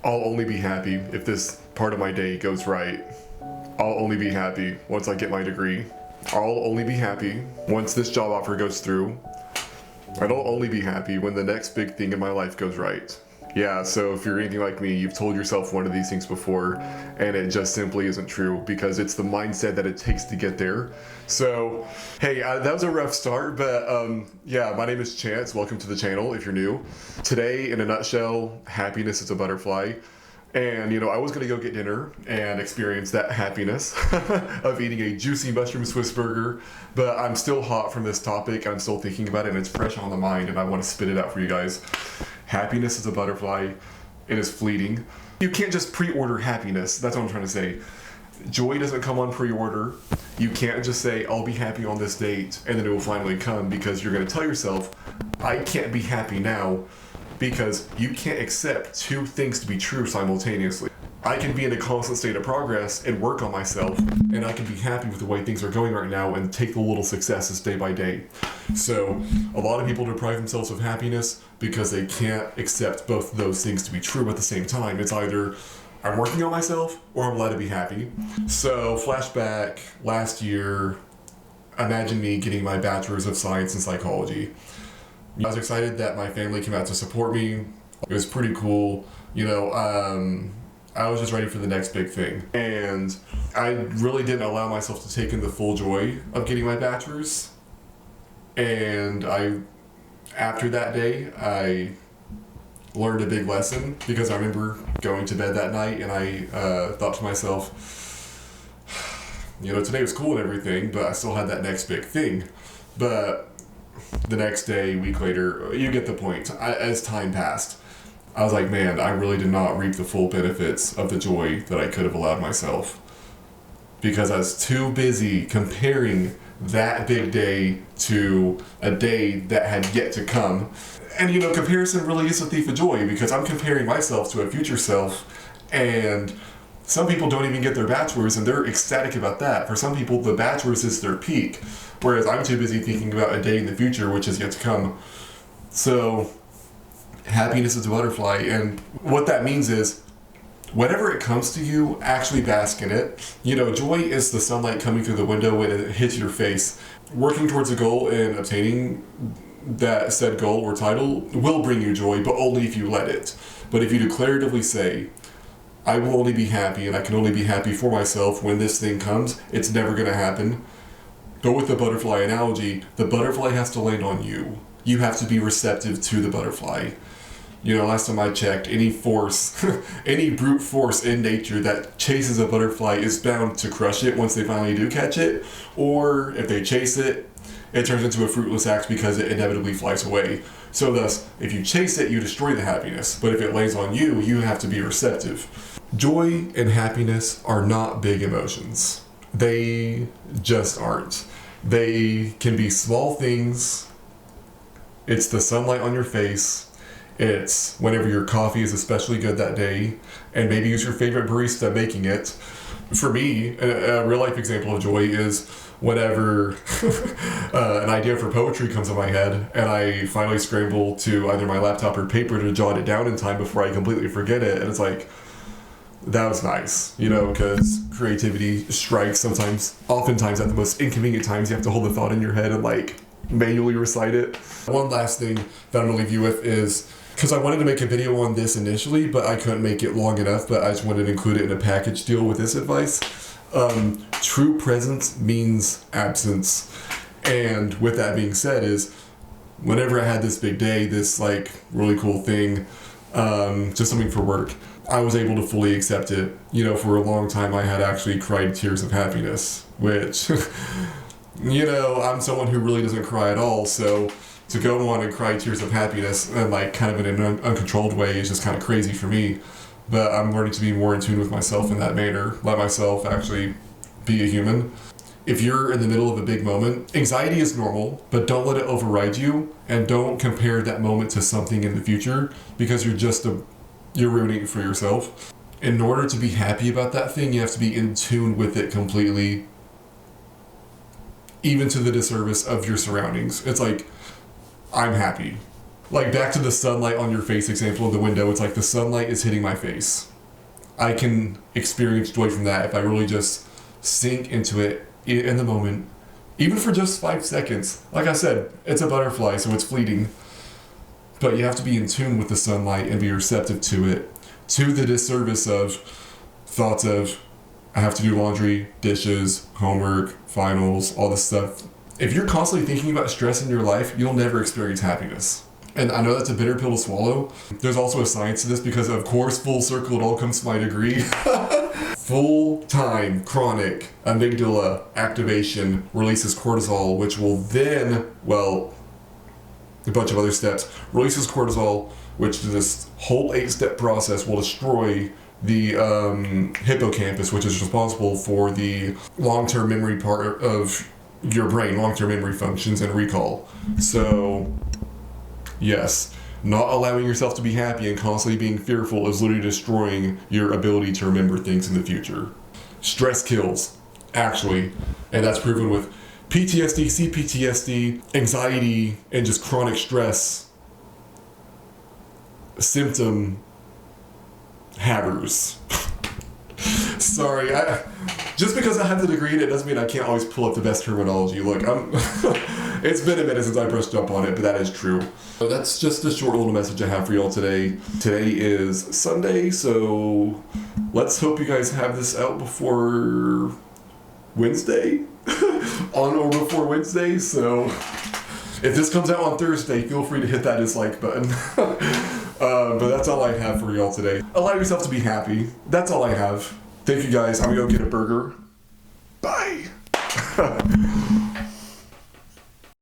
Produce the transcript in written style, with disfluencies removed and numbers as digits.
I'll only be happy if this part of my day goes right. I'll only be happy once I get my degree. I'll only be happy once this job offer goes through. And I'll only be happy when the next big thing in my life goes right. Yeah, so if you're anything like me, you've told yourself one of these things before, and it just simply isn't true because it's the mindset that it takes to get there. So, hey, that was a rough start, but yeah, my name is Chance. Welcome to the channel if you're new. Today, in a nutshell, happiness is a butterfly. And, I was gonna go get dinner and experience that happiness of eating a juicy mushroom Swiss burger, but I'm still hot from this topic. I'm still thinking about it and it's fresh on the mind and I wanna spit it out for you guys. Happiness is a butterfly. It is fleeting. You can't just pre-order happiness. That's what I'm trying to say. Joy doesn't come on pre-order. You can't just say, I'll be happy on this date and then it will finally come, because you're gonna tell yourself, I can't be happy now, because you can't accept two things to be true simultaneously. I can be in a constant state of progress and work on myself, and I can be happy with the way things are going right now and take the little successes day by day. So a lot of people deprive themselves of happiness because they can't accept both of those things to be true at the same time. It's either I'm working on myself or I'm allowed to be happy. So flashback last year, imagine me getting my bachelor's of science in psychology. I was excited that my family came out to support me. It was pretty cool. I was just ready for the next big thing. And I really didn't allow myself to take in the full joy of getting my bachelor's. And after that day, I learned a big lesson, because I remember going to bed that night and I thought to myself, today was cool and everything, but I still had that next big thing. But the next day, a week later, you get the point. As time passed, I was like, man, I really did not reap the full benefits of the joy that I could have allowed myself, because I was too busy comparing that big day to a day that had yet to come. And comparison really is a thief of joy, because I'm comparing myself to a future self, and some people don't even get their bachelor's and they're ecstatic about that. For some people, the bachelor's is their peak, whereas I'm too busy thinking about a day in the future which is yet to come. So happiness is a butterfly, and what that means is whenever it comes to you, actually bask in it. Joy is the sunlight coming through the window when it hits your face. Working towards a goal and obtaining that said goal or title will bring you joy, but only if you let it. But if you declaratively say, I will only be happy and I can only be happy for myself when this thing comes, it's never going to happen. Go with the butterfly analogy. The butterfly has to land on you. You have to be receptive to the butterfly. Last time I checked, any force, any brute force in nature that chases a butterfly is bound to crush it once they finally do catch it. Or if they chase it, it turns into a fruitless act because it inevitably flies away. So thus, if you chase it, you destroy the happiness. But if it lands on you, you have to be receptive. Joy and happiness are not big emotions. They just aren't. They can be small things. It's the sunlight on your face. It's whenever your coffee is especially good that day, and maybe it's your favorite barista making it. For me, a real life example of joy is whenever an idea for poetry comes in my head and I finally scramble to either my laptop or paper to jot it down in time before I completely forget it. And it's like, that was nice, because creativity strikes oftentimes at the most inconvenient times. You have to hold the thought in your head and manually recite it. One last thing that I'm gonna leave you with is, because I wanted to make a video on this initially, but I couldn't make it long enough, but I just wanted to include it in a package deal with this advice. True presence means absence. And with that being said is, whenever I had this big day, this really cool thing, just something for work, I was able to fully accept it. For a long time I had actually cried tears of happiness, which, I'm someone who really doesn't cry at all, so to go on and cry tears of happiness and kind of in an uncontrolled way is just kind of crazy for me. But I'm learning to be more in tune with myself in that manner, let myself actually be a human. If you're in the middle of a big moment, anxiety is normal, but don't let it override you, and don't compare that moment to something in the future, because you're ruining it for yourself. In order to be happy about that thing, you have to be in tune with it completely, even to the disservice of your surroundings. It's like, I'm happy. Like back to the sunlight on your face example of the window, it's like the sunlight is hitting my face. I can experience joy from that if I really just sink into it in the moment, even for just 5 seconds. Like I said, it's a butterfly, so it's fleeting. But you have to be in tune with the sunlight and be receptive to it, to the disservice of thoughts of, I have to do laundry, dishes, homework, finals, all this stuff. If you're constantly thinking about stress in your life, you'll never experience happiness. And I know that's a bitter pill to swallow. There's also a science to this because, of course, full circle, it all comes to my degree. Full-time chronic amygdala activation releases cortisol, which will then, well, a bunch of other steps, releases cortisol, which this whole 8-step process will destroy the hippocampus, which is responsible for the long-term memory part of your brain, long-term memory functions and recall. So, yes, not allowing yourself to be happy and constantly being fearful is literally destroying your ability to remember things in the future. Stress kills, actually, and that's proven with PTSD, CPTSD, anxiety, and just chronic stress symptom havers. Sorry, just because I have the degree in it doesn't mean I can't always pull up the best terminology. Look, it's been a minute since I brushed up on it, but that is true. So that's just a short little message I have for y'all today. Today is Sunday, so let's hope you guys have this out before Wednesday? On or before Wednesday, so if this comes out on Thursday, feel free to hit that dislike button. But that's all I have for y'all today. Allow yourself to be happy. That's all I have. Thank you guys. I'm gonna go get a burger. Bye.